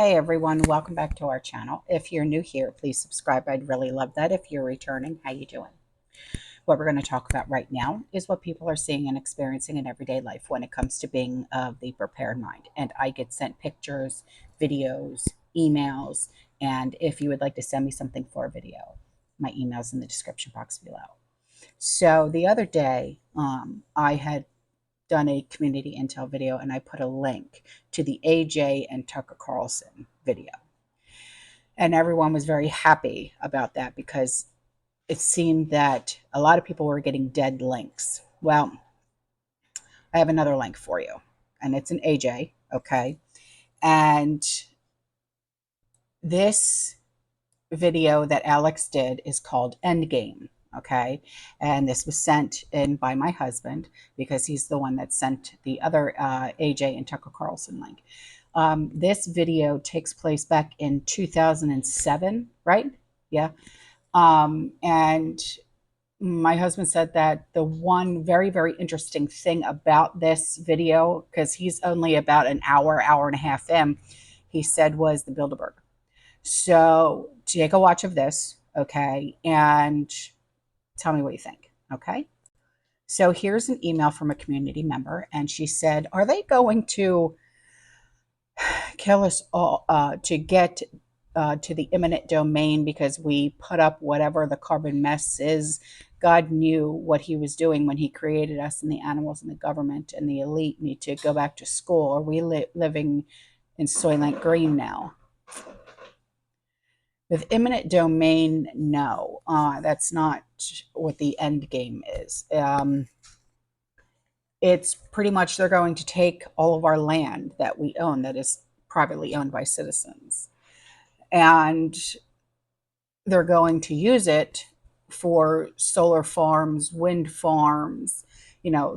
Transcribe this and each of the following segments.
Hey everyone, welcome back to our channel. If you're new here, please subscribe. I'd really love that. If you're returning, how you doing? What we're going to talk about right now is what people are seeing and experiencing in everyday life when it comes to being of the prepared mind. And I get sent pictures, videos, emails, and if you would like to send me something for a video, my email's in the description box below. So the other day, I had done a community intel video and I put a link to the AJ and Tucker Carlson video. And everyone was very happy about that because it seemed that a lot of people were getting dead links. Well, I have another link for you, and it's an AJ, okay? And this video that Alex did is called Endgame, okay? And this was sent in by my husband because he's the one that sent the other AJ and Tucker Carlson link. This video takes place back in 2007, right? Yeah. And my husband said that the one very, very interesting thing about this video, because he's only about an hour and a half in, he said was the Bilderberg. So take a watch of this, okay, and tell me what you think, okay? So here's an email from a community member, and she said, are they going to kill us all to get to the eminent domain because we put up whatever the carbon mess is? God knew what he was doing when he created us, and the animals and the government and the elite need to go back to school. Are we living in Soylent Green now? With eminent domain, no, that's not what the end game is. It's pretty much they're going to take all of our land that we own that is privately owned by citizens, and they're going to use it for solar farms, wind farms,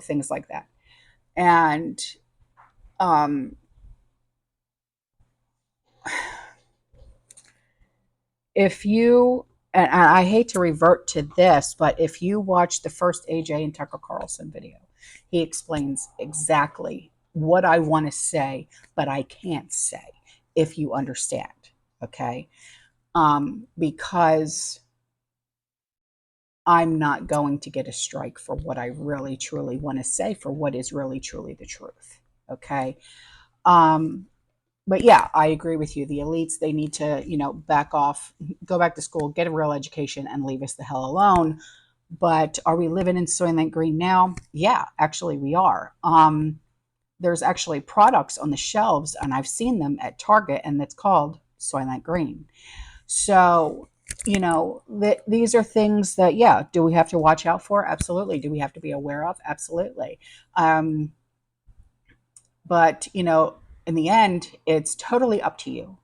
things like that. And if you, and I hate to revert to this, but if you watch the first AJ and Tucker Carlson video, he explains exactly what I want to say, but I can't say if you understand, okay? Because I'm not going to get a strike for what I really, truly want to say, for what is really, truly the truth, okay? But yeah, I agree with you. The elites, they need to, back off, go back to school, get a real education, and leave us the hell alone. But are we living in Soylent Green now? Yeah, actually we are. There's actually products on the shelves, and I've seen them at Target, and it's called Soylent Green. So, these are things that, yeah, do we have to watch out for? Absolutely. Do we have to be aware of? Absolutely. But, in the end, it's totally up to you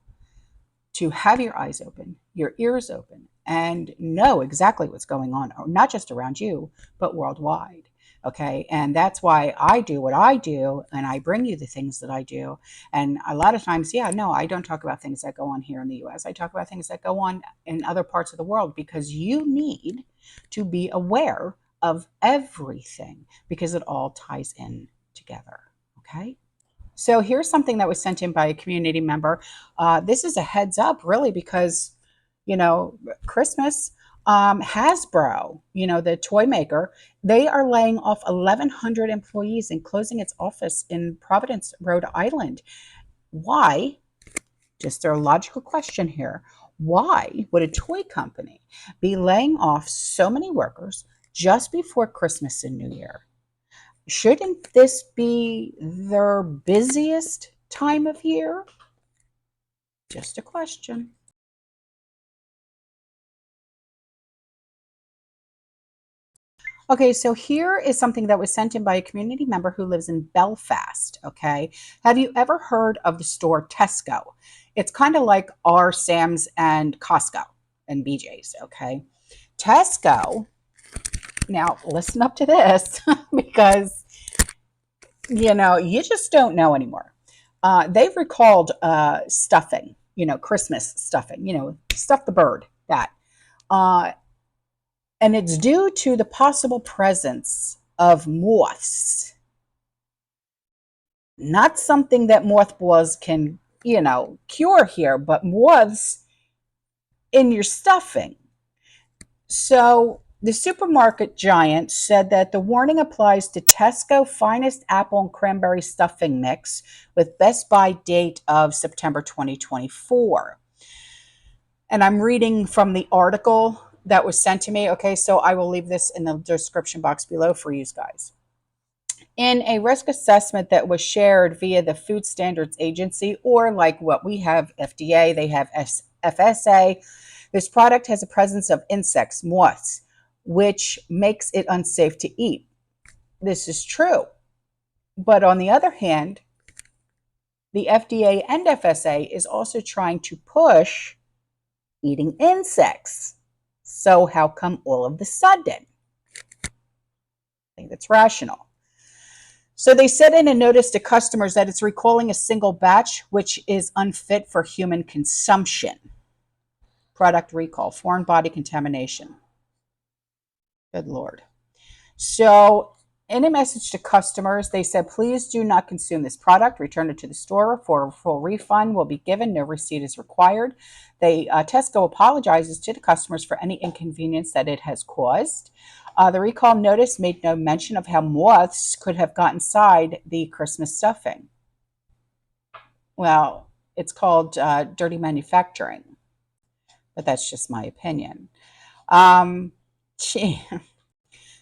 to have your eyes open, your ears open, and know exactly what's going on, not just around you, but worldwide. Okay. And that's why I do what I do, and I bring you the things that I do. And a lot of times, yeah, no, I don't talk about things that go on here in the US. I talk about things that go on in other parts of the world, because you need to be aware of everything, because it all ties in together. Okay. So here's something that was sent in by a community member. This is a heads up, really, because, Christmas, Hasbro, the toy maker, they are laying off 1,100 employees and closing its office in Providence, Rhode Island. Why? Just a logical question here. Why would a toy company be laying off so many workers just before Christmas and New Year? Shouldn't this be their busiest time of year? Just a question. Okay, so here is something that was sent in by a community member who lives in Belfast. Okay, have you ever heard of the store Tesco? It's kind of like our Sam's and Costco and BJ's. Okay, Tesco. Now listen up to this because you just don't know anymore. They've recalled stuffing, Christmas stuffing, stuff the bird, that. Uh, and it's due to the possible presence of moths. Not something that mothballs can cure here, but moths in your stuffing. So the supermarket giant said that the warning applies to Tesco Finest Apple and Cranberry Stuffing Mix with Best By date of September 2024. And I'm reading from the article that was sent to me. Okay, so I will leave this in the description box below for you guys. In a risk assessment that was shared via the Food Standards Agency, or like what we have, FDA, they have FSA, this product has a presence of insects, moths, which makes it unsafe to eat. This is true. But on the other hand, the FDA and FSA is also trying to push eating insects. So how come all of the sudden? I think that's rational. So they said in a notice to customers that it's recalling a single batch, which is unfit for human consumption. Product recall, foreign body contamination. Good Lord. So in a message to customers, they said, please do not consume this product. Return it to the store for a full refund will be given. No receipt is required. Tesco apologizes to the customers for any inconvenience that it has caused. The recall notice made no mention of how moths could have got inside the Christmas stuffing. Well, it's called dirty manufacturing, but that's just my opinion.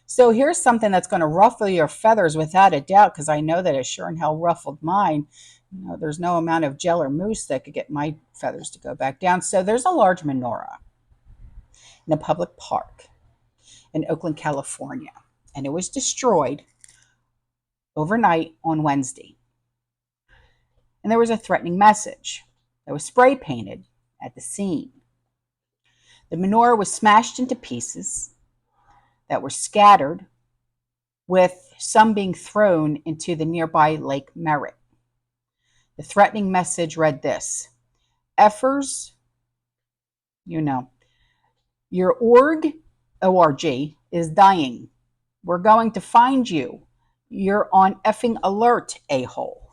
So here's something that's going to ruffle your feathers without a doubt, because I know that it sure and hell ruffled mine. There's no amount of gel or mousse that could get my feathers to go back down. So there's a large menorah in a public park in Oakland, California, and it was destroyed overnight on Wednesday. And there was a threatening message that was spray painted at the scene. The menorah was smashed into pieces that were scattered, with some being thrown into the nearby Lake Merritt. The threatening message read this: Effers, your org is dying. We're going to find you. You're on effing alert, a-hole.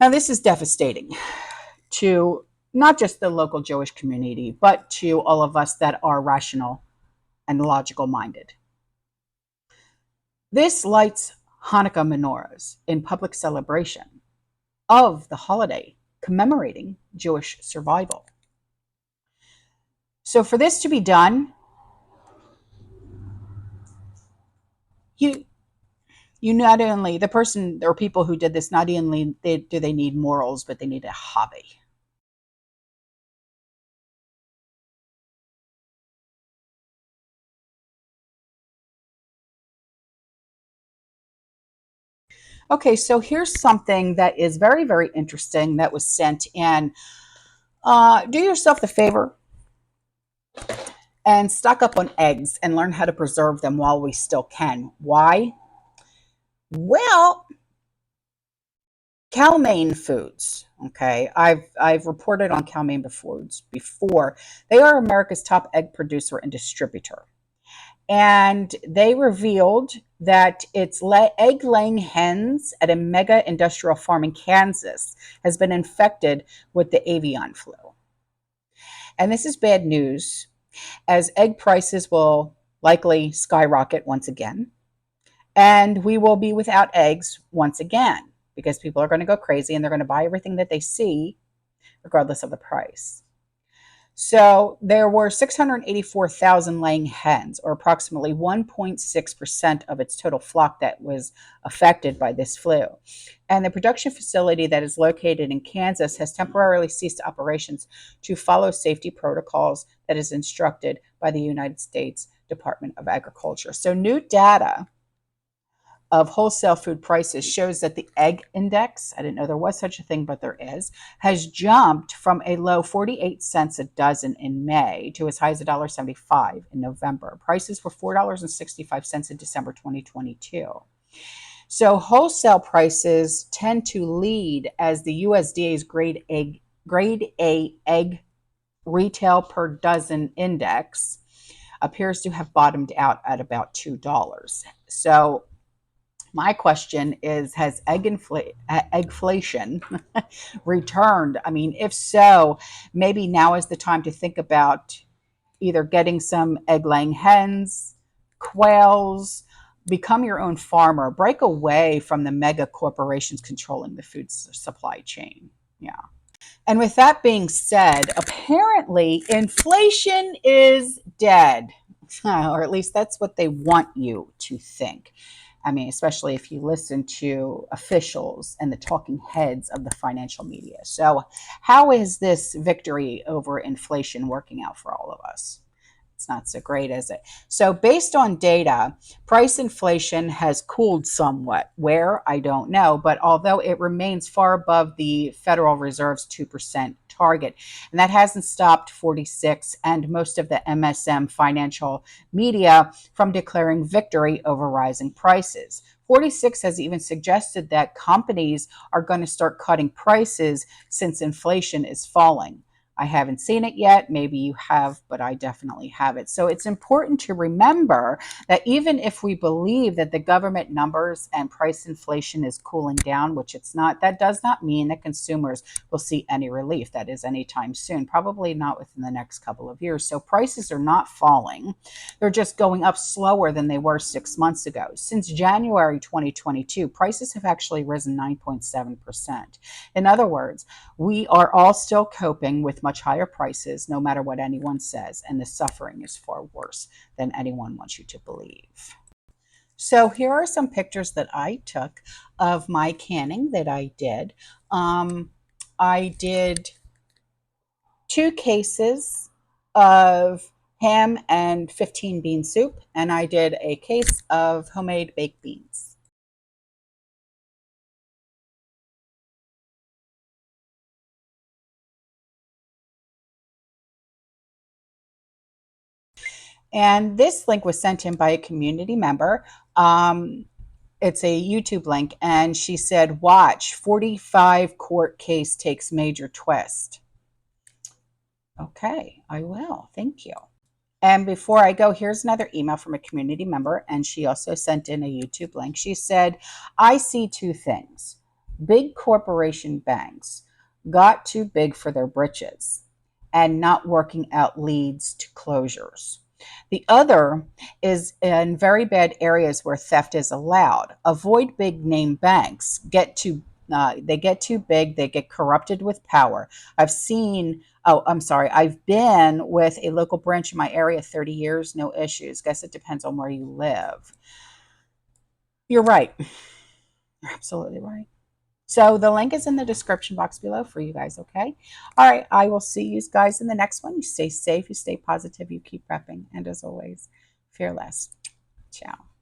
Now, this is devastating to not just the local Jewish community, but to all of us that are rational and logical minded. This lights Hanukkah menorahs in public celebration of the holiday commemorating Jewish survival. So for this to be done, you not only, the person or people who did this, not only do they need morals, but they need a hobby. Okay, so here's something that is very, very interesting that was sent in. Do yourself the favor and stock up on eggs and learn how to preserve them while we still can. Why? Well, Cal-Maine Foods. Okay, I've reported on Cal-Maine Foods before. They are America's top egg producer and distributor. And they revealed that its egg-laying hens at a mega industrial farm in Kansas has been infected with the avian flu. And this is bad news, as egg prices will likely skyrocket once again. And we will be without eggs once again, because people are going to go crazy and they're going to buy everything that they see, regardless of the price. So there were 684,000 laying hens, or approximately 1.6% of its total flock, that was affected by this flu. And the production facility that is located in Kansas has temporarily ceased operations to follow safety protocols that is instructed by the United States Department of Agriculture. So new data of wholesale food prices shows that the egg index, I didn't know there was such a thing, but there is, has jumped from a low 48 cents a dozen in May to as high as $1.75 in November. Prices were $4.65 in December 2022. So wholesale prices tend to lead, as the USDA's grade A egg retail per dozen index appears to have bottomed out at about $2. So My question is, has eggflation returned? I mean, if so, maybe now is the time to think about either getting some egg laying hens, quails, become your own farmer, break away from the mega corporations controlling the food supply chain. Yeah. And with that being said, apparently inflation is dead, or at least that's what they want you to think. I mean, especially if you listen to officials and the talking heads of the financial media. So, how is this victory over inflation working out for all of us? It's not so great, is it? So, based on data, price inflation has cooled somewhat. Where? I don't know. But although it remains far above the Federal Reserve's 2% target, and that hasn't stopped 46 and most of the MSM financial media from declaring victory over rising prices. 46 has even suggested that companies are going to start cutting prices since inflation is falling. I haven't seen it yet. Maybe you have, but I definitely have it. So it's important to remember that even if we believe that the government numbers and price inflation is cooling down, which it's not, that does not mean that consumers will see any relief. That is anytime soon, probably not within the next couple of years. So prices are not falling. They're just going up slower than they were 6 months ago. Since January 2022, prices have actually risen 9.7%. In other words, we are all still coping with much higher prices, no matter what anyone says, and the suffering is far worse than anyone wants you to believe. So here are some pictures that I took of my canning that I did. I did 2 cases of ham and 15 bean soup, and I did a case of homemade baked beans. And this link was sent in by a community member. It's a YouTube link, and she said, "Watch 45 court case takes major twist." Okay, I will. Thank you. And before I go, here's another email from a community member, and she also sent in a YouTube link. She said, "I see two things. Big corporation banks got too big for their britches, and not working out leads to closures. The other is in very bad areas where theft is allowed. Avoid big name banks. They get too big. They get corrupted with power. I've seen. Oh, I'm sorry. I've been with a local branch in my area 30 years, no issues. Guess it depends on where you live." You're right. You're absolutely right. So the link is in the description box below for you guys, okay? All right, I will see you guys in the next one. You stay safe, you stay positive, you keep prepping, and as always, fearless. Ciao.